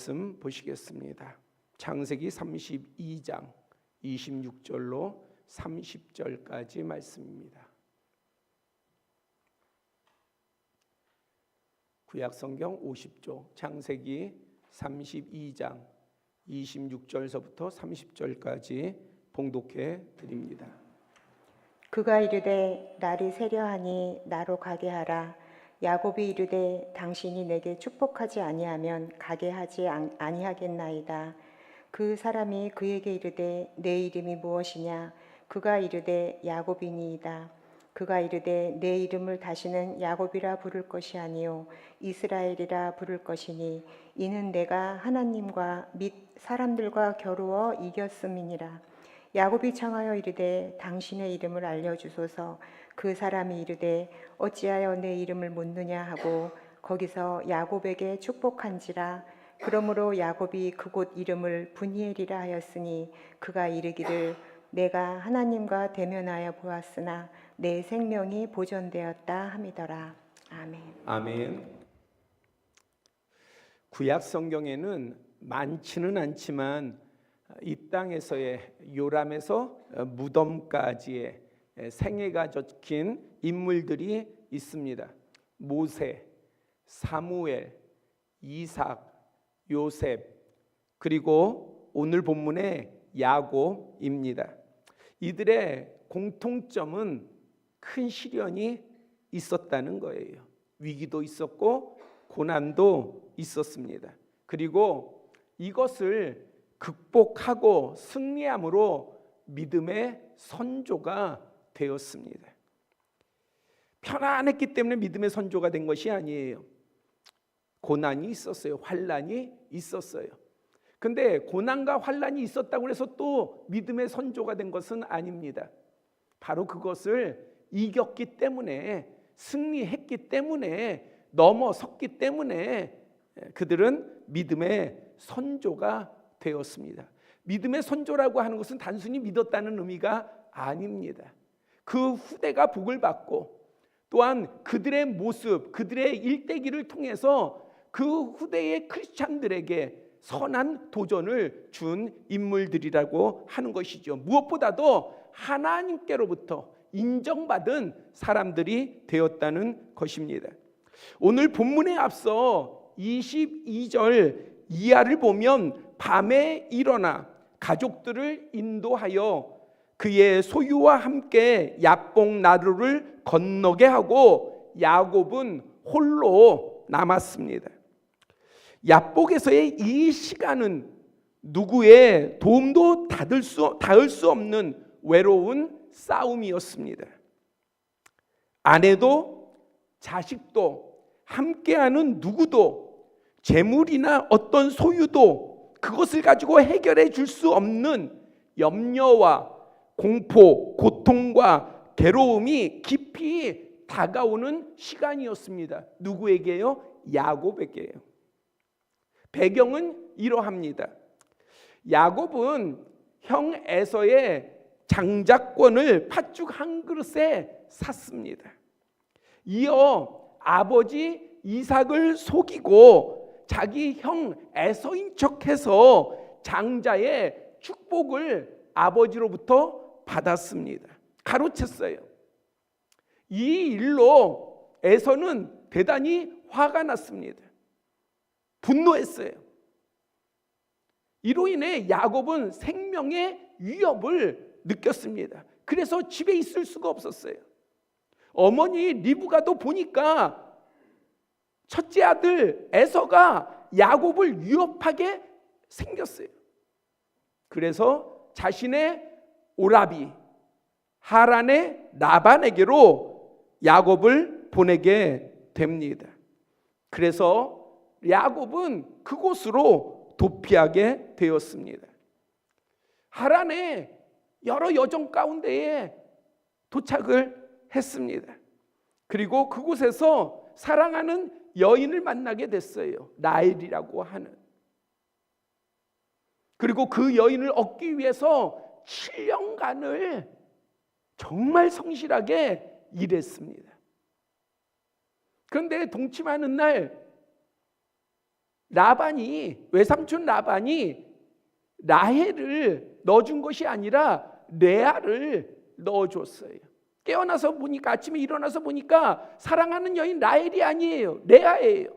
말씀 보시겠습니다. 창세기 32장 26절로 30절까지 말씀입니다. 구약성경 50조 창세기 32장 26절서부터 30절까지 봉독해 드립니다. 그가 이르되 날이 세려하니 나로 가게 하라. 야곱이 이르되 당신이 내게 축복하지 아니하면 가게 하지 아니하겠나이다. 그 사람이 그에게 이르되 내 이름이 무엇이냐? 그가 이르되 야곱이니이다. 그가 이르되 내 이름을 다시는 야곱이라 부를 것이 아니요 이스라엘이라 부를 것이니 이는 내가 하나님과 및 사람들과 겨루어 이겼음이니라. 야곱이 청하여 이르되 당신의 이름을 알려주소서. 그 사람이 이르되 어찌하여 내 이름을 묻느냐 하고 거기서 야곱에게 축복한지라. 그러므로 야곱이 그곳 이름을 브니엘이라 하였으니 그가 이르기를 내가 하나님과 대면하여 보았으나 내 생명이 보존되었다 함이더라. 아멘. 아멘. 구약 성경에는 많지는 않지만 이 땅에서의 요람에서 무덤까지의 생애가 적힌 인물들이 있습니다. 모세, 사무엘, 이삭, 요셉, 그리고 오늘 본문의 야곱입니다. 이들의 공통점은 큰 시련이 있었다는 거예요. 위기도 있었고 고난도 있었습니다. 그리고 이것을 극복하고 승리함으로 믿음의 선조가 되었습니다. 편안했기 때문에 믿음의 선조가 된 것이 아니에요. 고난이 있었어요. 환난이 있었어요. 근데 고난과 환난이 있었다고 해서 또 믿음의 선조가 된 것은 아닙니다. 바로 그것을 이겼기 때문에, 승리했기 때문에, 넘어섰기 때문에 그들은 믿음의 선조가 되었습니다. 믿음의 선조라고 하는 것은 단순히 믿었다는 의미가 아닙니다. 그 후대가 복을 받고 또한 그들의 모습, 그들의 일대기를 통해서 그 후대의 크리스찬들에게 선한 도전을 준 인물들이라고 하는 것이죠. 무엇보다도 하나님께로부터 인정받은 사람들이 되었다는 것입니다. 오늘 본문에 앞서 22절 이하를 보면 밤에 일어나 가족들을 인도하여 그의 소유와 함께 야복 나루를 건너게 하고 야곱은 홀로 남았습니다. 야복에서의 이 시간은 누구의 도움도 닿을 수 없는 외로운 싸움이었습니다. 아내도 자식도 함께하는 누구도 재물이나 어떤 소유도 그것을 가지고 해결해 줄 수 없는 염려와 공포, 고통과 괴로움이 깊이 다가오는 시간이었습니다. 누구에게요? 야곱에게요. 배경은 이러합니다. 야곱은 형 에서의 장자권을 팥죽 한 그릇에 샀습니다. 이어 아버지 이삭을 속이고 자기 형 에서인 척해서 장자의 축복을 아버지로부터 받았습니다. 가로챘어요. 이 일로 에서는 대단히 화가 났습니다. 분노했어요. 이로 인해 야곱은 생명의 위협을 느꼈습니다. 그래서 집에 있을 수가 없었어요. 어머니 리브가도 보니까 첫째 아들 에서가 야곱을 위협하게 생겼어요. 그래서 자신의 오라비 하란의 라반에게로 야곱을 보내게 됩니다. 그래서 야곱은 그곳으로 도피하게 되었습니다. 하란의 여러 여정 가운데에 도착을 했습니다. 그리고 그곳에서 사랑하는 여인을 만나게 됐어요. 라헬이라고 하는. 그리고 그 여인을 얻기 위해서 7년간을 정말 성실하게 일했습니다. 그런데 동침하는 날 외삼촌 라반이 라헬을 넣어준 것이 아니라 레아를 넣어줬어요. 깨어나서 보니까, 아침에 일어나서 보니까 사랑하는 여인 라헬이 아니에요, 레아예요.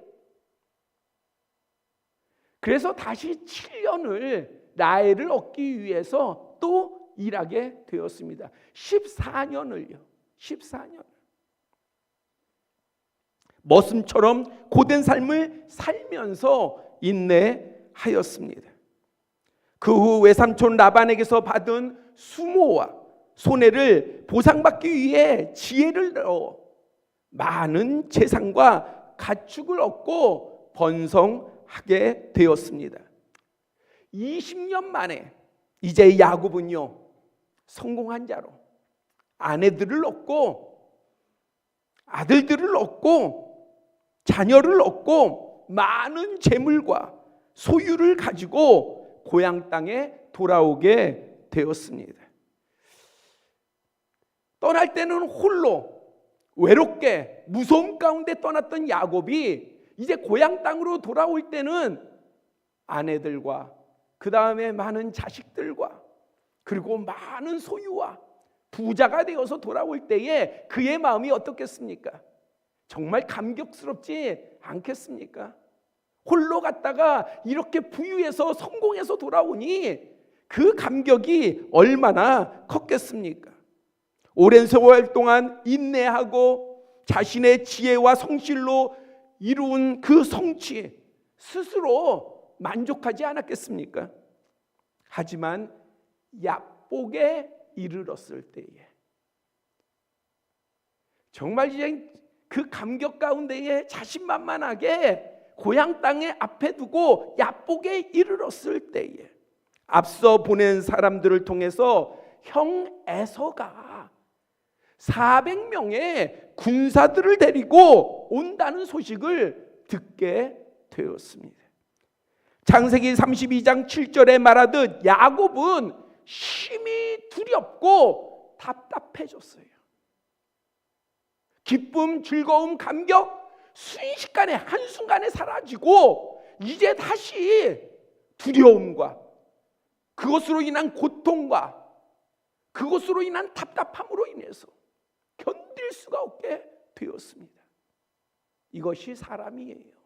그래서 다시 7년을 라헬을 얻기 위해서 또 일하게 되었습니다. 14년을요. 14년. 머슴처럼 고된 삶을 살면서 인내하였습니다. 그 후 외삼촌 라반에게서 받은 수모와 손해를 보상받기 위해 지혜를 넣어 많은 재산과 가축을 얻고 번성하게 되었습니다. 20년 만에 이제 야곱은요, 성공한 자로 아내들을 얻고 아들들을 얻고 자녀를 얻고 많은 재물과 소유를 가지고 고향 땅에 돌아오게 되었습니다. 떠날 때는 홀로 외롭게 무서움 가운데 떠났던 야곱이 이제 고향 땅으로 돌아올 때는 아내들과 그 다음에 많은 자식들과 그리고 많은 소유와 부자가 되어서 돌아올 때에 그의 마음이 어떻겠습니까? 정말 감격스럽지 않겠습니까? 홀로 갔다가 이렇게 부유해서 성공해서 돌아오니 그 감격이 얼마나 컸겠습니까? 오랜 세월 동안 인내하고 자신의 지혜와 성실로 이룬 그 성취 스스로 만족하지 않았겠습니까? 하지만 야복에 이르렀을 때에 정말 이제 그 감격 가운데에 자신만만하게 고향 땅에 앞에 두고 야복에 이르렀을 때에 앞서 보낸 사람들을 통해서 형 에서가 400명의 군사들을 데리고 온다는 소식을 듣게 되었습니다. 창세기 32장 7절에 말하듯 야곱은 심히 두렵고 답답해졌어요. 기쁨, 즐거움, 감격 순식간에 한순간에 사라지고 이제 다시 두려움과 그것으로 인한 고통과 그것으로 인한 답답함으로 인해서 견딜 수가 없게 되었습니다. 이것이 사람이에요.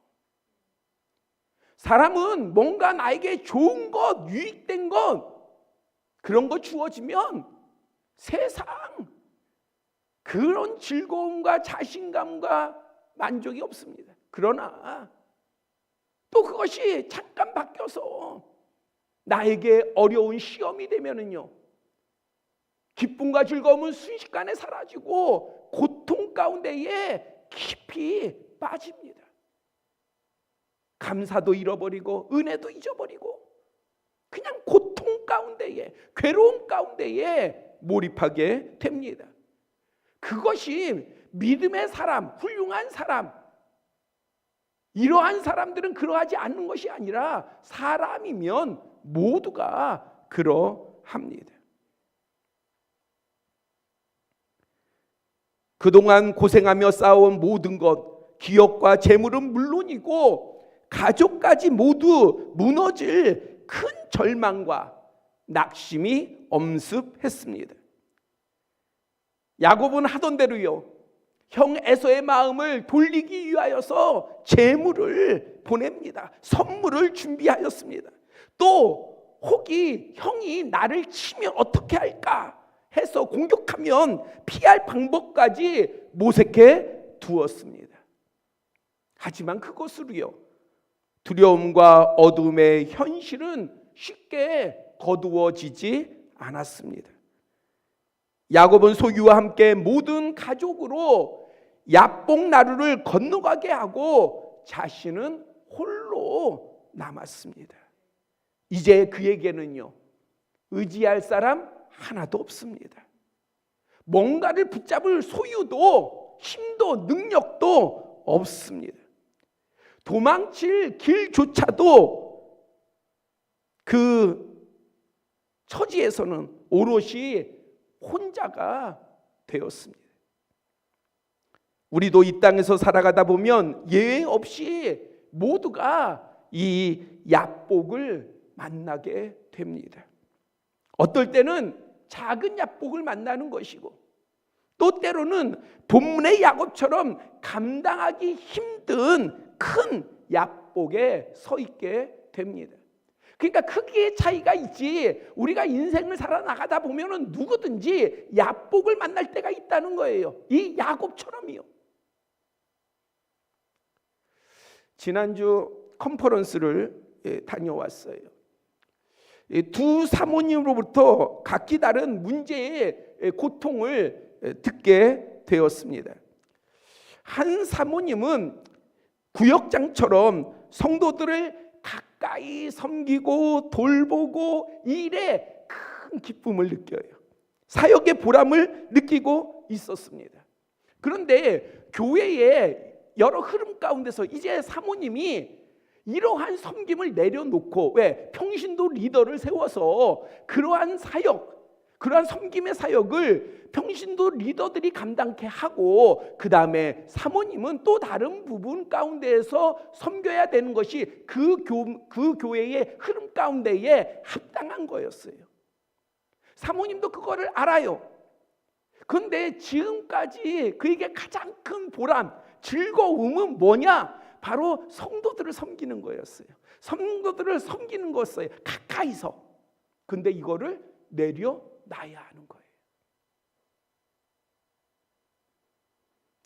사람은 뭔가 나에게 좋은 것, 유익된 것 그런 거 주어지면 세상 그런 즐거움과 자신감과 만족이 없습니다. 그러나 또 그것이 잠깐 바뀌어서 나에게 어려운 시험이 되면은요, 기쁨과 즐거움은 순식간에 사라지고 고통 가운데에 깊이 빠집니다. 감사도 잃어버리고 은혜도 잊어버리고 그냥 고통 가운데에 괴로움 가운데에 몰입하게 됩니다. 그것이 믿음의 사람, 훌륭한 사람, 이러한 사람들은 그러하지 않는 것이 아니라 사람이면 모두가 그러합니다. 그동안 고생하며 쌓아온 모든 것, 기업과 재물은 물론이고 가족까지 모두 무너질 큰 절망과 낙심이 엄습했습니다. 야곱은 하던 대로요, 형 에서의 마음을 돌리기 위하여서 재물을 보냅니다. 선물을 준비하였습니다. 또 혹이 형이 나를 치면 어떻게 할까 해서 공격하면 피할 방법까지 모색해 두었습니다. 하지만 그것으로요, 두려움과 어둠의 현실은 쉽게 거두어지지 않았습니다. 야곱은 소유와 함께 모든 가족으로 야복 나루를 건너가게 하고 자신은 홀로 남았습니다. 이제 그에게는요, 의지할 사람 하나도 없습니다. 뭔가를 붙잡을 소유도 힘도 능력도 없습니다. 도망칠 길조차도 그 처지에서는 오롯이 혼자가 되었습니다. 우리도 이 땅에서 살아가다 보면 예외 없이 모두가 이 야복을 만나게 됩니다. 어떨 때는 작은 야복을 만나는 것이고, 또 때로는 본문의 야곱처럼 감당하기 힘든 큰 야복에 서 있게 됩니다. 그러니까 크기의 차이가 있지, 우리가 인생을 살아나가다 보면은 누구든지 야복을 만날 때가 있다는 거예요. 이 야곱처럼이요. 지난주 컨퍼런스를 다녀왔어요. 두 사모님으로부터 각기 다른 문제의 고통을 듣게 되었습니다. 한 사모님은 구역장처럼 성도들을 가까이 섬기고 돌보고 이 일에 큰 기쁨을 느껴요. 사역의 보람을 느끼고 있었습니다. 그런데 교회의 여러 흐름 가운데서 이제 사모님이 이러한 섬김을 내려놓고, 왜? 평신도 리더를 세워서 그러한 사역, 그러한 섬김의 사역을 평신도 리더들이 감당케 하고, 그 다음에 사모님은 또 다른 부분 가운데에서 섬겨야 되는 것이 그 교회의 흐름 가운데에 합당한 거였어요. 사모님도 그거를 알아요. 그런데 지금까지 그에게 가장 큰 보람, 즐거움은 뭐냐? 바로 성도들을 섬기는 거였어요. 성도들을 섬기는 거였어요. 가까이서. 근데 이거를 내려놔야 하는 거예요.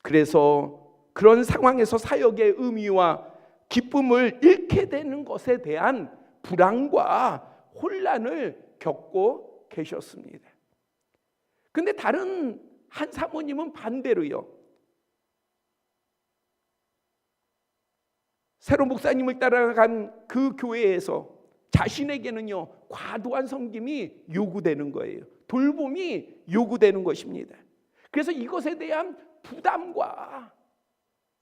그래서 그런 상황에서 사역의 의미와 기쁨을 잃게 되는 것에 대한 불안과 혼란을 겪고 계셨습니다. 근데 다른 한 사모님은 반대로요. 새로 목사님을 따라간 그 교회에서 자신에게는요, 과도한 섬김이 요구되는 거예요. 돌봄이 요구되는 것입니다. 그래서 이것에 대한 부담과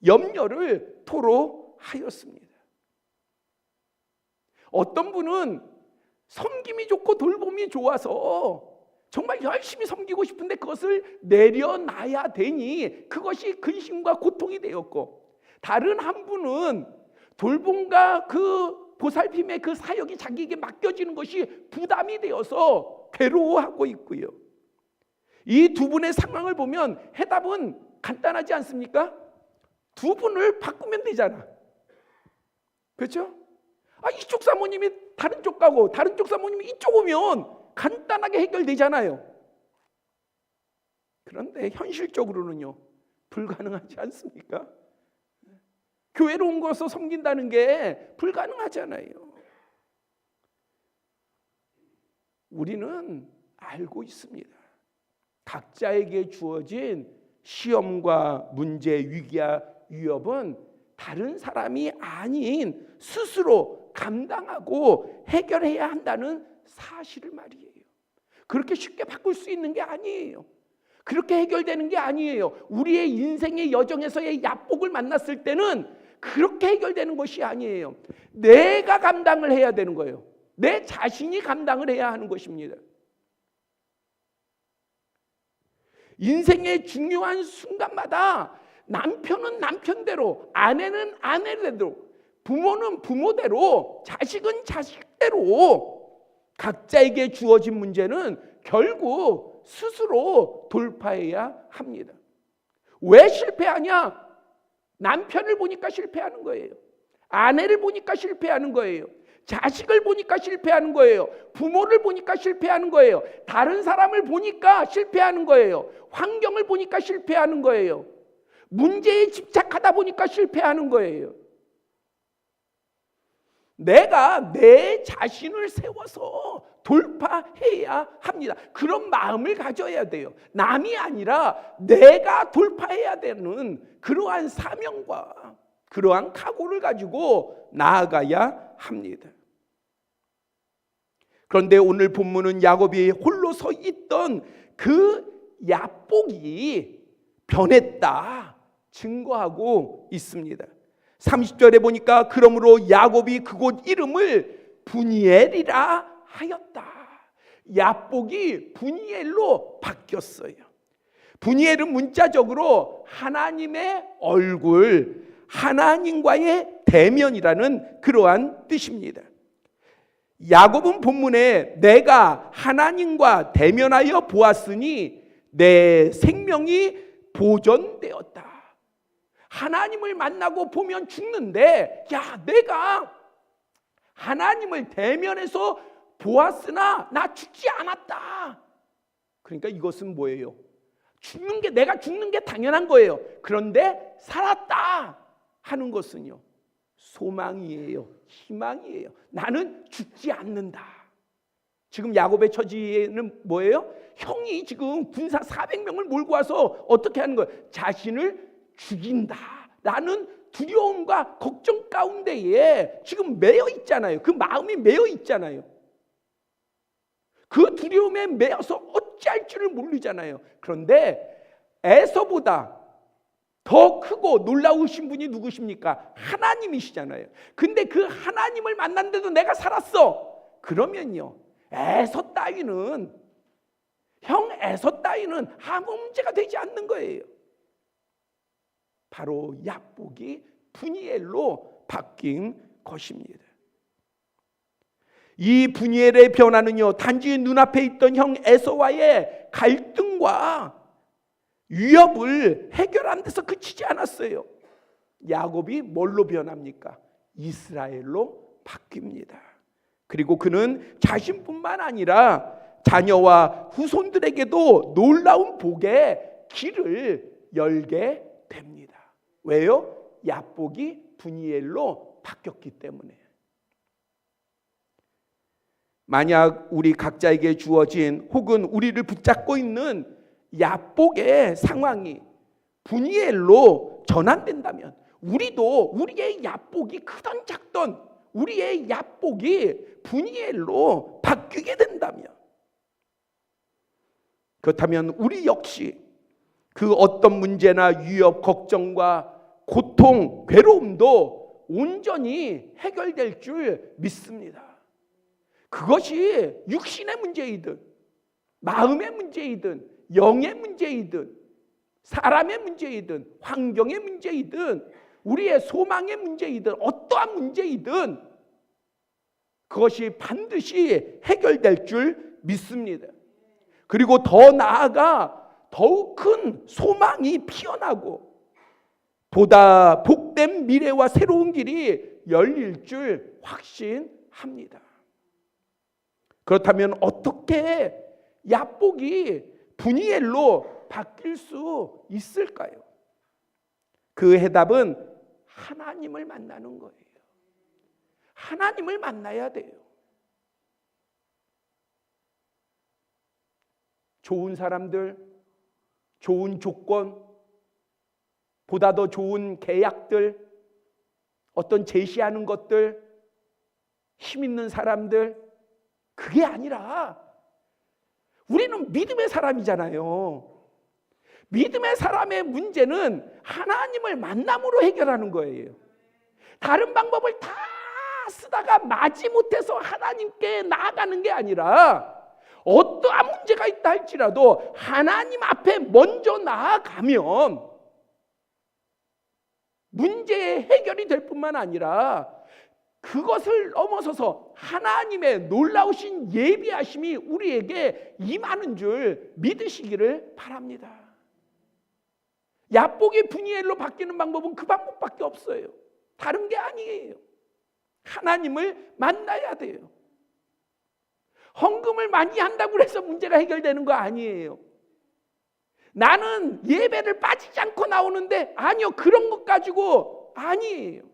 염려를 토로하였습니다. 어떤 분은 섬김이 좋고 돌봄이 좋아서 정말 열심히 섬기고 싶은데 그것을 내려놔야 되니 그것이 근심과 고통이 되었고, 다른 한 분은 돌봄과 그 보살핌의 그 사역이 자기에게 맡겨지는 것이 부담이 되어서 괴로워하고 있고요. 이 두 분의 상황을 보면 해답은 간단하지 않습니까? 두 분을 바꾸면 되잖아. 그렇죠? 이쪽 사모님이 다른 쪽 가고 다른 쪽 사모님이 이쪽 오면 간단하게 해결되잖아요. 그런데 현실적으로는요, 불가능하지 않습니까? 교회로 온 것을 섬긴다는 게 불가능하잖아요. 우리는 알고 있습니다. 각자에게 주어진 시험과 문제, 위기와 위협은 다른 사람이 아닌 스스로 감당하고 해결해야 한다는 사실을 말이에요. 그렇게 쉽게 바꿀 수 있는 게 아니에요. 그렇게 해결되는 게 아니에요. 우리의 인생의 여정에서의 야복을 만났을 때는 그렇게 해결되는 것이 아니에요. 내가 감당을 해야 되는 거예요. 내 자신이 감당을 해야 하는 것입니다. 인생의 중요한 순간마다 남편은 남편대로, 아내는 아내대로, 부모는 부모대로, 자식은 자식대로 각자에게 주어진 문제는 결국 스스로 돌파해야 합니다. 왜 실패하냐? 남편을 보니까 실패하는 거예요. 아내를 보니까 실패하는 거예요. 자식을 보니까 실패하는 거예요. 부모를 보니까 실패하는 거예요. 다른 사람을 보니까 실패하는 거예요. 환경을 보니까 실패하는 거예요. 문제에 집착하다 보니까 실패하는 거예요. 내가 내 자신을 세워서 돌파해야 합니다. 그런 마음을 가져야 돼요. 남이 아니라 내가 돌파해야 되는 그러한 사명과 그러한 각오를 가지고 나아가야 합니다. 그런데 오늘 본문은 야곱이 홀로 서 있던 그 야복이 변했다 증거하고 있습니다. 30절에 보니까 그러므로 야곱이 그곳 이름을 분이엘이라 하였다. 야복이 분이엘로 바뀌었어요. 분이엘은 문자적으로 하나님의 얼굴, 하나님과의 대면이라는 그러한 뜻입니다. 야곱은 본문에 내가 하나님과 대면하여 보았으니 내 생명이 보존되었다. 하나님을 만나고 보면 죽는데, 야, 내가 하나님을 대면해서 보았으나 나 죽지 않았다. 그러니까 이것은 뭐예요? 내가 죽는 게 당연한 거예요. 그런데 살았다 하는 것은요, 소망이에요. 희망이에요. 나는 죽지 않는다. 지금 야곱의 처지는 뭐예요? 형이 지금 군사 400명을 몰고 와서 어떻게 하는 거예요? 자신을 죽인다 라는 두려움과 걱정 가운데에 지금 매여 있잖아요. 그 마음이 매여 있잖아요. 그 두려움에 매여서 어찌할 줄을 모르잖아요. 그런데 에서보다 더 크고 놀라우신 분이 누구십니까? 하나님이시잖아요. 근데 그 하나님을 만났는데도 내가 살았어. 그러면요, 에서 따위는, 형 에서 따위는 아무 문제가 되지 않는 거예요. 바로 야복이 분이엘로 바뀐 것입니다. 이 분이엘의 변화는요, 단지 눈앞에 있던 형 에서와의 갈등과 위협을 해결한 데서 그치지 않았어요. 야곱이 뭘로 변합니까? 이스라엘로 바뀝니다. 그리고 그는 자신뿐만 아니라 자녀와 후손들에게도 놀라운 복의 길을 열게 됩니다. 왜요? 야복이 분이엘로 바뀌었기 때문에. 만약 우리 각자에게 주어진 혹은 우리를 붙잡고 있는 야복의 상황이 분이엘로 전환된다면, 우리도 우리의 야복이 크던 작던 우리의 야복이 분이엘로 바뀌게 된다면, 그렇다면 우리 역시 그 어떤 문제나 위협, 걱정과 고통, 괴로움도 온전히 해결될 줄 믿습니다. 그것이 육신의 문제이든 마음의 문제이든 영의 문제이든 사람의 문제이든 환경의 문제이든 우리의 소망의 문제이든 어떠한 문제이든 그것이 반드시 해결될 줄 믿습니다. 그리고 더 나아가 더욱 큰 소망이 피어나고 보다 복된 미래와 새로운 길이 열릴 줄 확신합니다. 그렇다면 어떻게 야복이 분이엘로 바뀔 수 있을까요? 그 해답은 하나님을 만나는 거예요. 하나님을 만나야 돼요. 좋은 사람들, 좋은 조건, 보다 더 좋은 계약들, 어떤 제시하는 것들, 힘 있는 사람들, 그게 아니라 우리는 믿음의 사람이잖아요. 믿음의 사람의 문제는 하나님을 만남으로 해결하는 거예요. 다른 방법을 다 쓰다가 마지못해서 하나님께 나아가는 게 아니라 어떠한 문제가 있다 할지라도 하나님 앞에 먼저 나아가면 문제의 해결이 될 뿐만 아니라 그것을 넘어서서 하나님의 놀라우신 예비하심이 우리에게 임하는 줄 믿으시기를 바랍니다. 야복이 분이엘로 바뀌는 방법은 그 방법밖에 없어요. 다른 게 아니에요. 하나님을 만나야 돼요. 헌금을 많이 한다고 해서 문제가 해결되는 거 아니에요. 나는 예배를 빠지지 않고 나오는데 아니요, 그런 것 가지고 아니에요.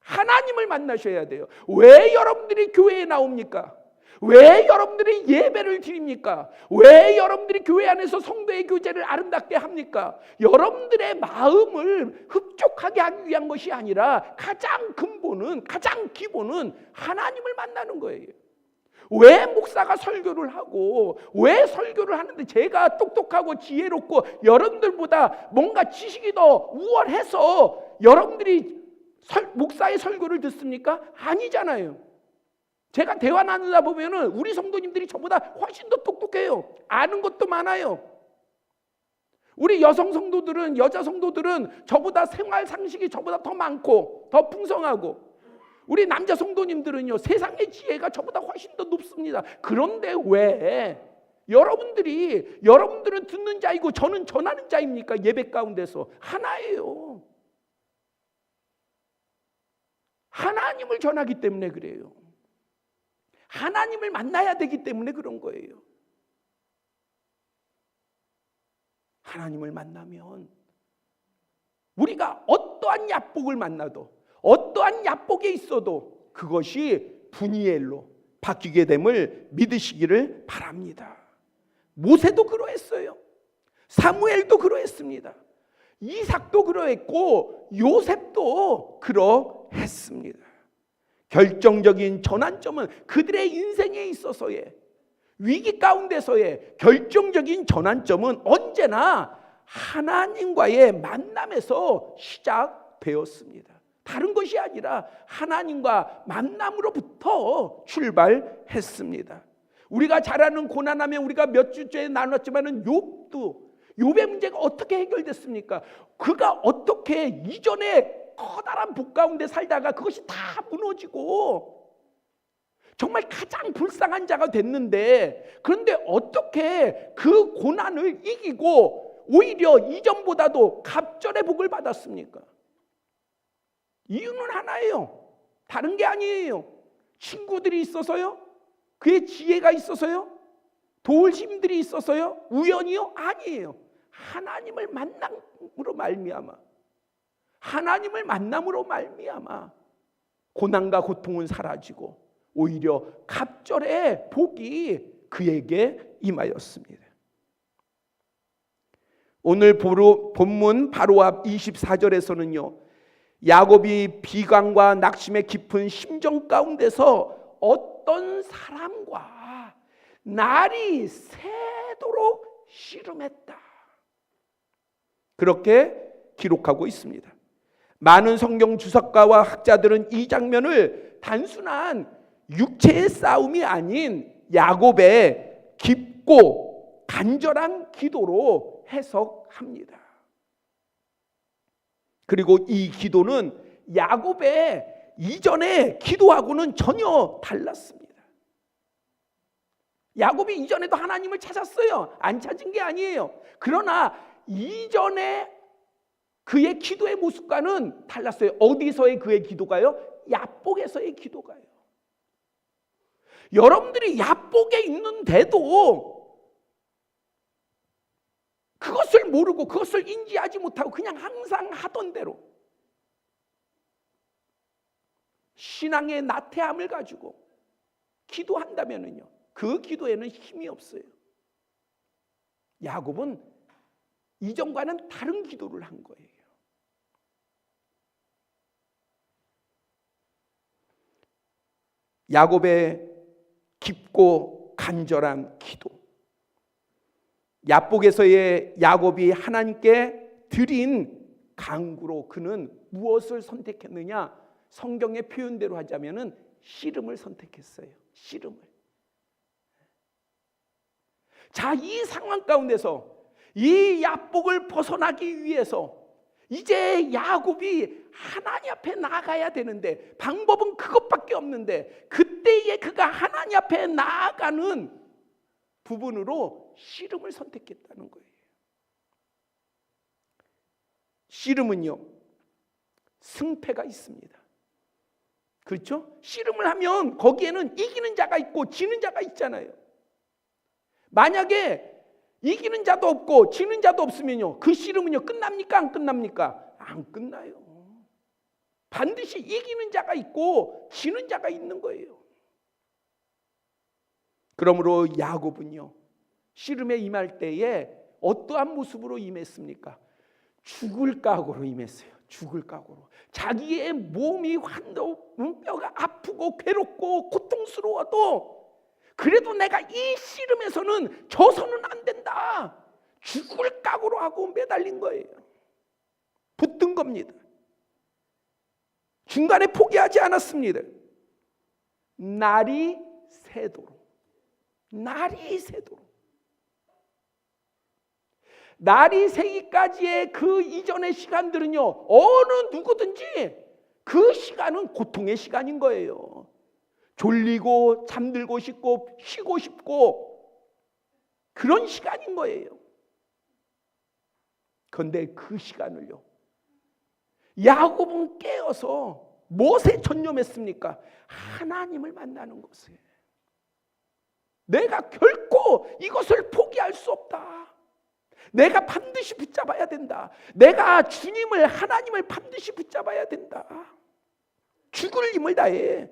하나님을 만나셔야 돼요. 왜 여러분들이 교회에 나옵니까? 왜 여러분들이 예배를 드립니까? 왜 여러분들이 교회 안에서 성도의 교제를 아름답게 합니까? 여러분들의 마음을 흡족하게 하기 위한 것이 아니라 가장 근본은, 가장 기본은 하나님을 만나는 거예요. 왜 목사가 설교를 하고 왜 설교를 하는데 제가 똑똑하고 지혜롭고 여러분들보다 뭔가 지식이 더 우월해서 여러분들이 목사의 설교를 듣습니까? 아니잖아요. 제가 대화 나누다 보면은 우리 성도님들이 저보다 훨씬 더 똑똑해요. 아는 것도 많아요. 우리 여성 성도들은, 여자 성도들은 저보다 생활 상식이 저보다 더 많고 더 풍성하고, 우리 남자 성도님들은요 세상의 지혜가 저보다 훨씬 더 높습니다. 그런데 왜 여러분들은 듣는 자이고 저는 전하는 자입니까? 예배 가운데서 하나예요. 하나님을 전하기 때문에 그래요. 하나님을 만나야 되기 때문에 그런 거예요. 하나님을 만나면 우리가 어떠한 야복을 만나도, 어떠한 야복에 있어도 그것이 분이엘로 바뀌게 됨을 믿으시기를 바랍니다. 모세도 그러했어요. 사무엘도 그러했습니다. 이삭도 그러했고 요셉도 그러했습니다. 결정적인 전환점은 그들의 인생에 있어서의 위기 가운데서의 결정적인 전환점은 언제나 하나님과의 만남에서 시작되었습니다. 다른 것이 아니라 하나님과 만남으로부터 출발했습니다. 우리가 잘 아는 고난하면 우리가 몇 주째 나눴지만은 욥의 문제가 어떻게 해결됐습니까? 그가 어떻게 이전에 커다란 복 가운데 살다가 그것이 다 무너지고 정말 가장 불쌍한 자가 됐는데, 그런데 어떻게 그 고난을 이기고 오히려 이전보다도 갑절의 복을 받았습니까? 이유는 하나예요. 다른 게 아니에요. 친구들이 있어서요? 그의 지혜가 있어서요? 도울 힘들이 있어서요? 우연이요? 아니에요. 하나님을 만남으로 말미암아, 하나님을 만남으로 말미암아 고난과 고통은 사라지고 오히려 갑절의 복이 그에게 임하였습니다. 오늘 본문 바로 앞 24절에서는요, 야곱이 비관과 낙심의 깊은 심정 가운데서 어떤 사람과 날이 새도록 씨름했다, 그렇게 기록하고 있습니다. 많은 성경 주석가와 학자들은 이 장면을 단순한 육체의 싸움이 아닌 야곱의 깊고 간절한 기도로 해석합니다. 그리고 이 기도는 야곱의 이전의 기도하고는 전혀 달랐습니다. 야곱이 이전에도 하나님을 찾았어요. 안 찾은 게 아니에요. 그러나 이전에 그의 기도의 모습과는 달랐어요. 어디서의 그의 기도가요? 야복에서의 기도가요. 여러분들이 야복에 있는데도 그것을 모르고 그것을 인지하지 못하고 그냥 항상 하던 대로 신앙의 나태함을 가지고 기도한다면요, 그 기도에는 힘이 없어요. 야곱은 이전과는 다른 기도를 한 거예요. 야곱의 깊고 간절한 기도, 야복에서의 야곱이 하나님께 드린 간구로 그는 무엇을 선택했느냐? 성경의 표현대로 하자면은 씨름을 선택했어요. 씨름을. 자, 이 상황 가운데서 이 야복을 벗어나기 위해서 이제 야곱이 하나님 앞에 나아가야 되는데 방법은 그것밖에 없는데, 그때에 그가 하나님 앞에 나아가는 부분으로 씨름을 선택했다는 거예요. 씨름은요, 승패가 있습니다. 그렇죠? 씨름을 하면 거기에는 이기는 자가 있고 지는 자가 있잖아요. 만약에 이기는 자도 없고 지는 자도 없으면요, 그 씨름은요 끝납니까? 안 끝납니까? 안 끝나요. 반드시 이기는 자가 있고 지는 자가 있는 거예요. 그러므로 야곱은요, 씨름에 임할 때에 어떠한 모습으로 임했습니까? 죽을 각오로 임했어요. 죽을 각오로. 자기의 몸이 뼈가 아프고 괴롭고 고통스러워도 그래도 내가 이 씨름에서는 져서는 안 된다, 죽을 각오로 하고 매달린 거예요. 붙든 겁니다. 중간에 포기하지 않았습니다. 날이 새도록. 날이 새도록. 날이 새기까지의 그 이전의 시간들은요, 어느 누구든지 그 시간은 고통의 시간인 거예요. 졸리고 잠들고 싶고 쉬고 싶고 그런 시간인 거예요. 그런데 그 시간을요, 야곱은 깨어서 무엇에 전념했습니까? 하나님을 만나는 것에. 내가 결코 이것을 포기할 수 없다. 내가 반드시 붙잡아야 된다. 내가 주님을, 하나님을 반드시 붙잡아야 된다. 죽을 힘을 다해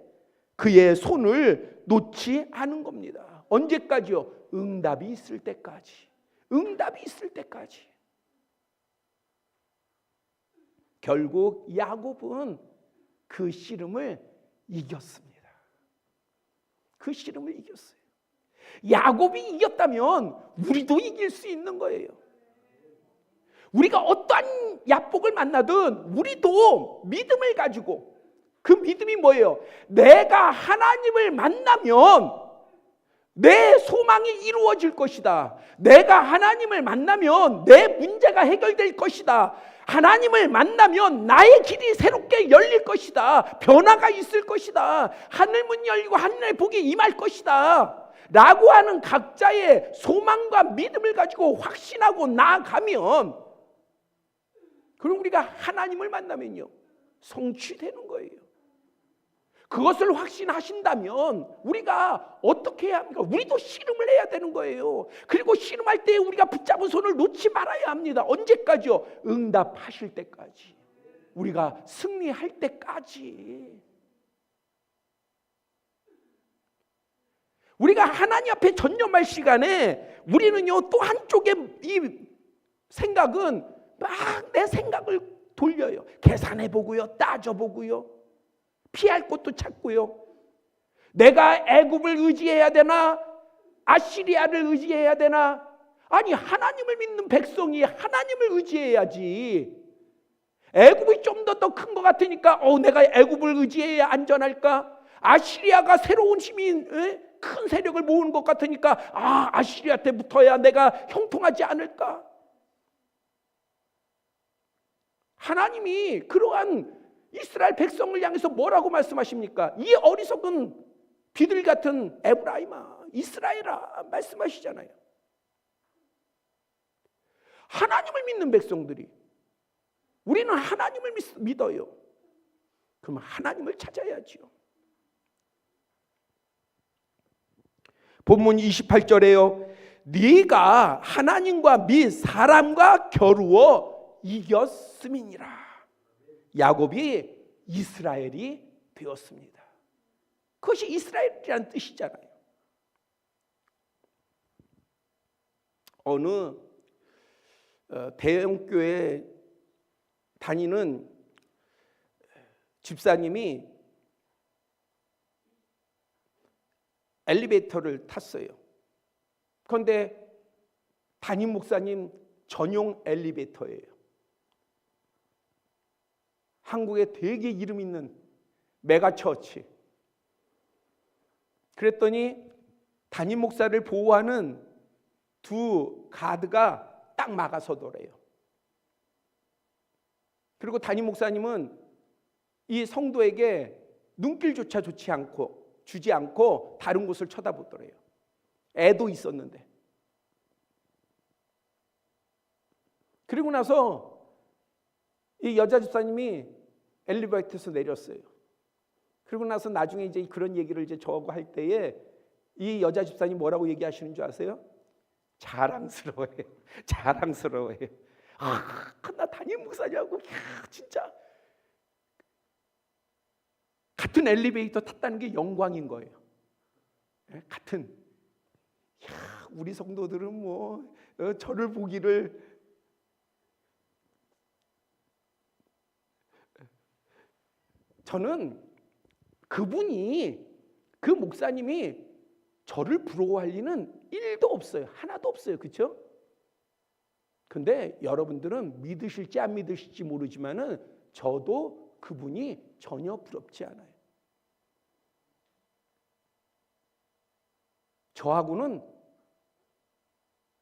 그의 손을 놓지 않은 겁니다. 언제까지요? 응답이 있을 때까지. 응답이 있을 때까지. 결국 야곱은 그 씨름을 이겼습니다. 그 씨름을 이겼어요. 야곱이 이겼다면 우리도 이길 수 있는 거예요. 우리가 어떠한 야복을 만나든 우리도 믿음을 가지고, 그 믿음이 뭐예요? 내가 하나님을 만나면 내 소망이 이루어질 것이다. 내가 하나님을 만나면 내 문제가 해결될 것이다. 하나님을 만나면 나의 길이 새롭게 열릴 것이다. 변화가 있을 것이다. 하늘문 열리고 하늘의 복이 임할 것이다. 라고 하는 각자의 소망과 믿음을 가지고 확신하고 나아가면, 그럼 우리가 하나님을 만나면요, 성취되는 거예요. 그것을 확신하신다면 우리가 어떻게 해야 합니까? 우리도 씨름을 해야 되는 거예요. 그리고 씨름할 때 우리가 붙잡은 손을 놓지 말아야 합니다. 언제까지요? 응답하실 때까지. 우리가 승리할 때까지. 우리가 하나님 앞에 전념할 시간에 우리는요, 또 한쪽의 이 생각은 막 내 생각을 돌려요. 계산해보고요, 따져보고요, 피할 곳도 찾고요. 내가 애굽을 의지해야 되나? 아시리아를 의지해야 되나? 아니, 하나님을 믿는 백성이 하나님을 의지해야지. 애굽이 좀 더 큰 것 같으니까 내가 애굽을 의지해야 안전할까? 아시리아가 새로운 힘이 큰 세력을 모으는 것 같으니까 아시리아한테 붙어야 내가 형통하지 않을까? 하나님이 그러한 이스라엘 백성을 향해서 뭐라고 말씀하십니까? 이 어리석은 비둘 같은 에브라임아, 이스라엘아 말씀하시잖아요. 하나님을 믿는 백성들이, 우리는 하나님을 믿어요. 그럼 하나님을 찾아야지요. 본문 28절에요, 네가 하나님과 및 사람과 겨루어 이겼음이니라. 야곱이 이스라엘이 되었습니다. 그것이 이스라엘이라는 뜻이잖아요. 어느 대형교회 다니는 집사님이 엘리베이터를 탔어요. 그런데 담임 목사님 전용 엘리베이터예요. 한국에 되게 이름 있는 메가처치. 그랬더니 담임 목사를 보호하는 두 가드가 딱 막아서더래요. 그리고 담임 목사님은 이 성도에게 눈길조차 주지 않고 다른 곳을 쳐다보더래요. 애도 있었는데. 그리고 나서 이 여자 집사님이 엘리베이터에서 내렸어요. 그리고 나서 나중에 이제 그런 얘기를 이제 저하고 할 때에 이 여자 집사님 뭐라고 얘기하시는 줄 아세요? 자랑스러워해요. 자랑스러워해요. 나 담임 목사냐고. 진짜 같은 엘리베이터 탔다는 게 영광인 거예요. 같은. 우리 성도들은 뭐 저를 보기를, 저는 그분이, 그 목사님이 저를 부러워할 리는 1도 없어요. 하나도 없어요. 그렇죠? 근데 여러분들은 믿으실지 안 믿으실지 모르지만은 저도 그분이 전혀 부럽지 않아요. 저하고는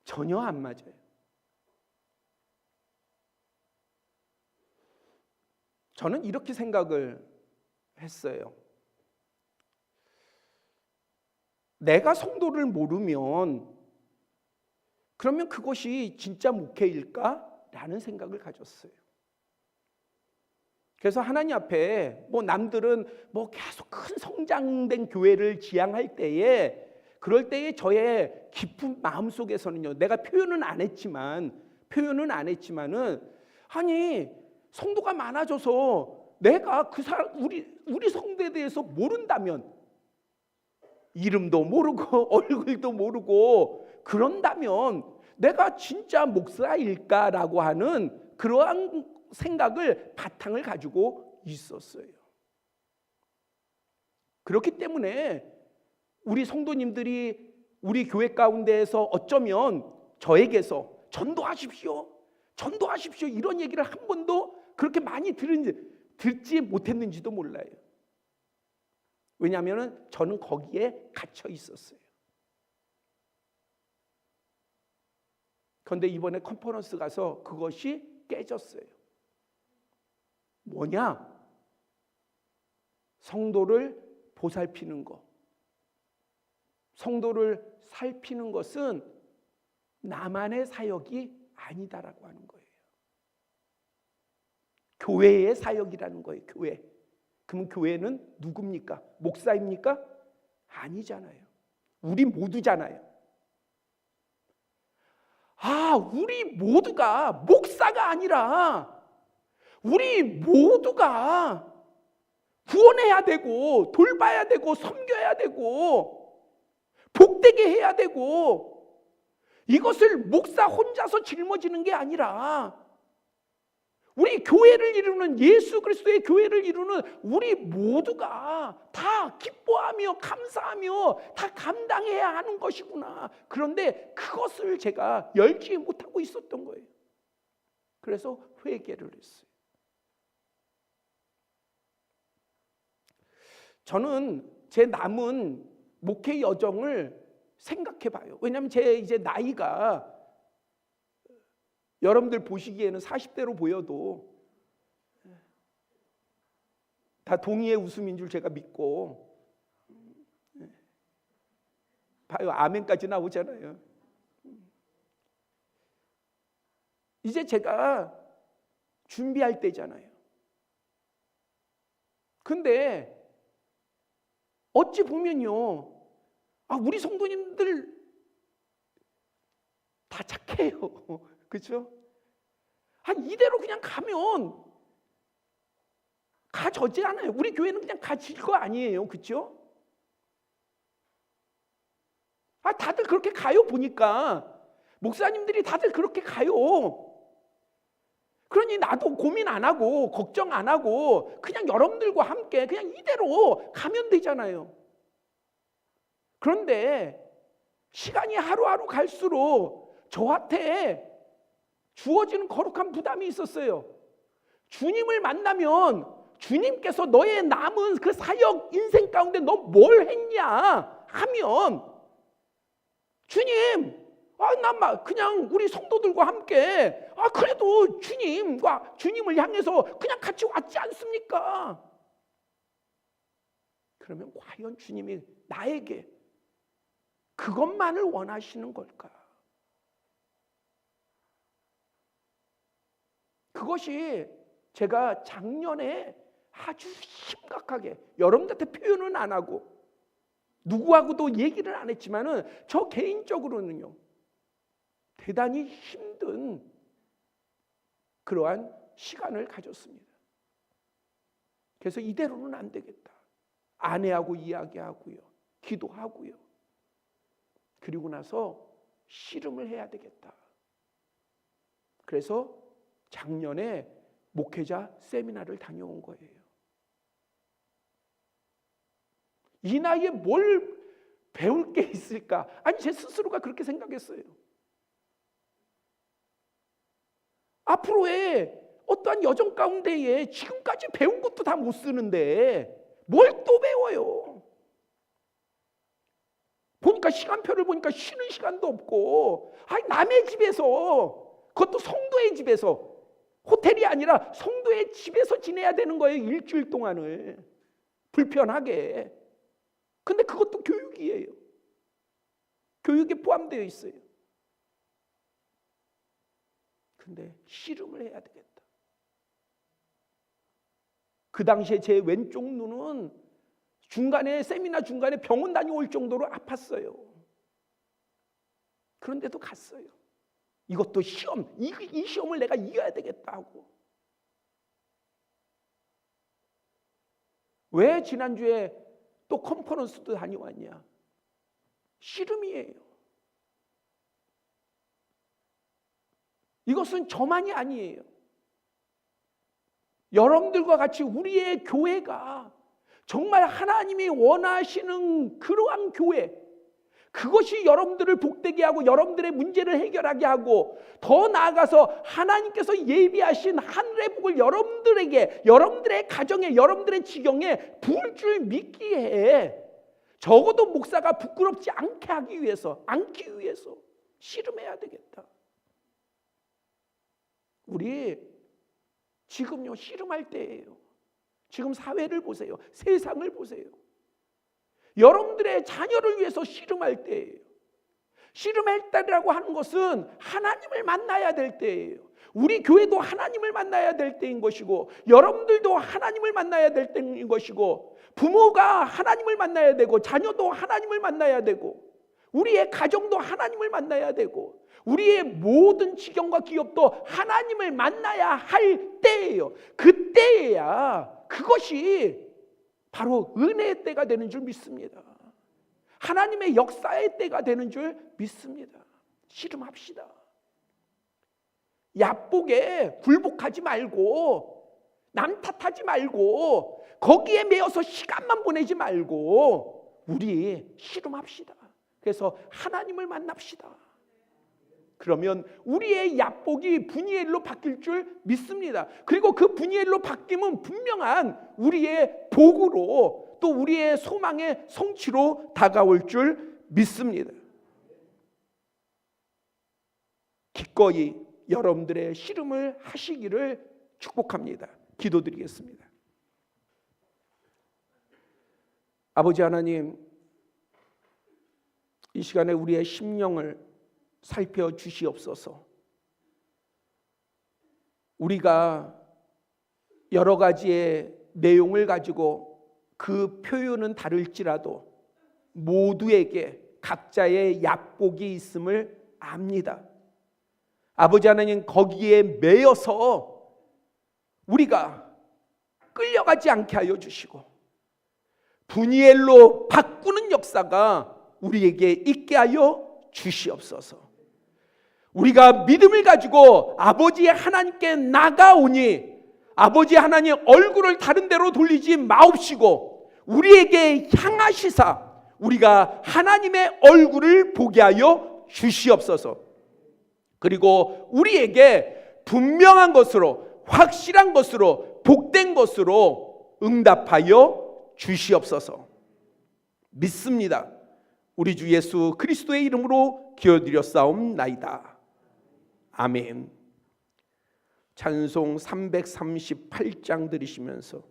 전혀 안 맞아요. 저는 이렇게 생각을 했어요. 내가 성도를 모르면 그러면 그것이 진짜 목회일까? 라는 생각을 가졌어요. 그래서 하나님 앞에 남들은 계속 큰 성장된 교회를 지향할 때에, 그럴 때에 저의 깊은 마음 속에서는요, 내가 표현은 안 했지만은 아니 성도가 많아져서 내가 그 사람 우리 성도에 대해서 모른다면, 이름도 모르고 얼굴도 모르고 그런다면 내가 진짜 목사일까라고 하는 그러한 생각을 바탕을 가지고 있었어요. 그렇기 때문에 우리 성도님들이 우리 교회 가운데에서 어쩌면 저에게서 전도하십시오 이런 얘기를 한 번도 그렇게 많이 듣지 못했는지도 몰라요. 왜냐하면 저는 거기에 갇혀 있었어요. 그런데 이번에 컨퍼런스 가서 그것이 깨졌어요. 뭐냐? 성도를 보살피는 것, 성도를 살피는 것은 나만의 사역이 아니다라고 하는 거예요. 교회의 사역이라는 거예요. 교회. 그럼 교회는 누굽니까? 목사입니까? 아니잖아요. 우리 모두잖아요. 우리 모두가 목사가 아니라 우리 모두가 구원해야 되고 돌봐야 되고 섬겨야 되고 복되게 해야 되고, 이것을 목사 혼자서 짊어지는 게 아니라 우리 교회를 이루는, 예수 그리스도의 교회를 이루는 우리 모두가 다 기뻐하며 감사하며 다 감당해야 하는 것이구나. 그런데 그것을 제가 열지 못하고 있었던 거예요. 그래서 회개를 했어요. 저는 제 남은 목회 여정을 생각해 봐요. 왜냐하면 제 이제 나이가 여러분들 보시기에는 40대로 보여도 다 동의의 웃음인 줄 제가 믿고, 봐요, 아멘까지 나오잖아요. 이제 제가 준비할 때잖아요. 근데 어찌 보면요, 우리 성도님들 다 착해요. 그렇죠? 이대로 그냥 가면 가져지 않아요. 우리 교회는 그냥 가질 거 아니에요. 그렇죠? 다들 그렇게 가요. 보니까 목사님들이 다들 그렇게 가요. 그러니 나도 고민 안 하고 걱정 안 하고 그냥 여러분들과 함께 그냥 이대로 가면 되잖아요. 그런데 시간이 하루하루 갈수록 저한테 주어지는 거룩한 부담이 있었어요. 주님을 만나면 주님께서 너의 남은 그 사역 인생 가운데 너 뭘 했냐 하면, 주님, 나 그냥 우리 성도들과 함께 그래도 주님을 향해서 그냥 같이 왔지 않습니까? 그러면 과연 주님이 나에게 그것만을 원하시는 걸까? 그것이 제가 작년에 아주 심각하게, 여러분들한테 표현은 안 하고 누구하고도 얘기를 안 했지만은 저 개인적으로는요, 대단히 힘든 그러한 시간을 가졌습니다. 그래서 이대로는 안 되겠다. 아내하고 이야기하고요, 기도하고요. 그리고 나서 씨름을 해야 되겠다. 그래서 작년에 목회자 세미나를 다녀온 거예요. 이 나이에 뭘 배울 게 있을까? 제 스스로가 그렇게 생각했어요. 앞으로의 어떠한 여정 가운데에 지금까지 배운 것도 다 못 쓰는데 뭘 또 배워요? 보니까 시간표를 보니까 쉬는 시간도 없고, 남의 집에서, 그것도 성도의 집에서 호텔이 아니라 성도의 집에서 지내야 되는 거예요. 일주일 동안을 불편하게. 근데 그것도 교육이에요. 교육에 포함되어 있어요. 근데 씨름을 해야 되겠다. 그 당시에 제 왼쪽 눈은 중간에 세미나 중간에 병원 다녀올 정도로 아팠어요. 그런데도 갔어요. 이것도 시험, 이 시험을 내가 이겨야 되겠다 하고. 왜 지난주에 또 컨퍼런스도 다녀왔냐? 씨름이에요. 이것은 저만이 아니에요. 여러분들과 같이 우리의 교회가 정말 하나님이 원하시는 그러한 교회, 그것이 여러분들을 복되게 하고 여러분들의 문제를 해결하게 하고 더 나아가서 하나님께서 예비하신 하늘의 복을 여러분들에게, 여러분들의 가정에, 여러분들의 지경에 부을 줄 믿기에 적어도 목사가 부끄럽지 않게 하기 위해서, 않기 위해서 씨름해야 되겠다. 우리 지금요 씨름할 때예요. 지금 사회를 보세요. 세상을 보세요. 여러분들의 자녀를 위해서 씨름할 때예요. 씨름할 때라고 하는 것은 하나님을 만나야 될 때예요. 우리 교회도 하나님을 만나야 될 때인 것이고, 여러분들도 하나님을 만나야 될 때인 것이고, 부모가 하나님을 만나야 되고, 자녀도 하나님을 만나야 되고, 우리의 가정도 하나님을 만나야 되고, 우리의 모든 지경과 기업도 하나님을 만나야 할 때예요. 그때야 그것이 바로 은혜의 때가 되는 줄 믿습니다. 하나님의 역사의 때가 되는 줄 믿습니다. 씨름합시다. 야복에 굴복하지 말고, 남 탓하지 말고, 거기에 매여서 시간만 보내지 말고 우리 씨름합시다. 그래서 하나님을 만납시다. 그러면 우리의 야복이 분이엘로 바뀔 줄 믿습니다. 그리고 그 분이엘로 바뀌면 분명한 우리의 복으로, 또 우리의 소망의 성취로 다가올 줄 믿습니다. 기꺼이 여러분들의 씨름을 하시기를 축복합니다. 기도드리겠습니다. 아버지 하나님, 이 시간에 우리의 심령을 살펴주시옵소서. 우리가 여러 가지의 내용을 가지고 그 표현은 다를지라도 모두에게 각자의 약복이 있음을 압니다. 아버지 하나님, 거기에 매여서 우리가 끌려가지 않게 하여 주시고 분이엘로 바꾸는 역사가 우리에게 있게 하여 주시옵소서. 우리가 믿음을 가지고 아버지 하나님께 나가오니 아버지 하나님 얼굴을 다른 데로 돌리지 마옵시고 우리에게 향하시사 우리가 하나님의 얼굴을 보게 하여 주시옵소서. 그리고 우리에게 분명한 것으로, 확실한 것으로, 복된 것으로 응답하여 주시옵소서. 믿습니다. 우리 주 예수 그리스도의 이름으로 기도드렸사옵나이다. 아멘. 찬송 338장 들으시면서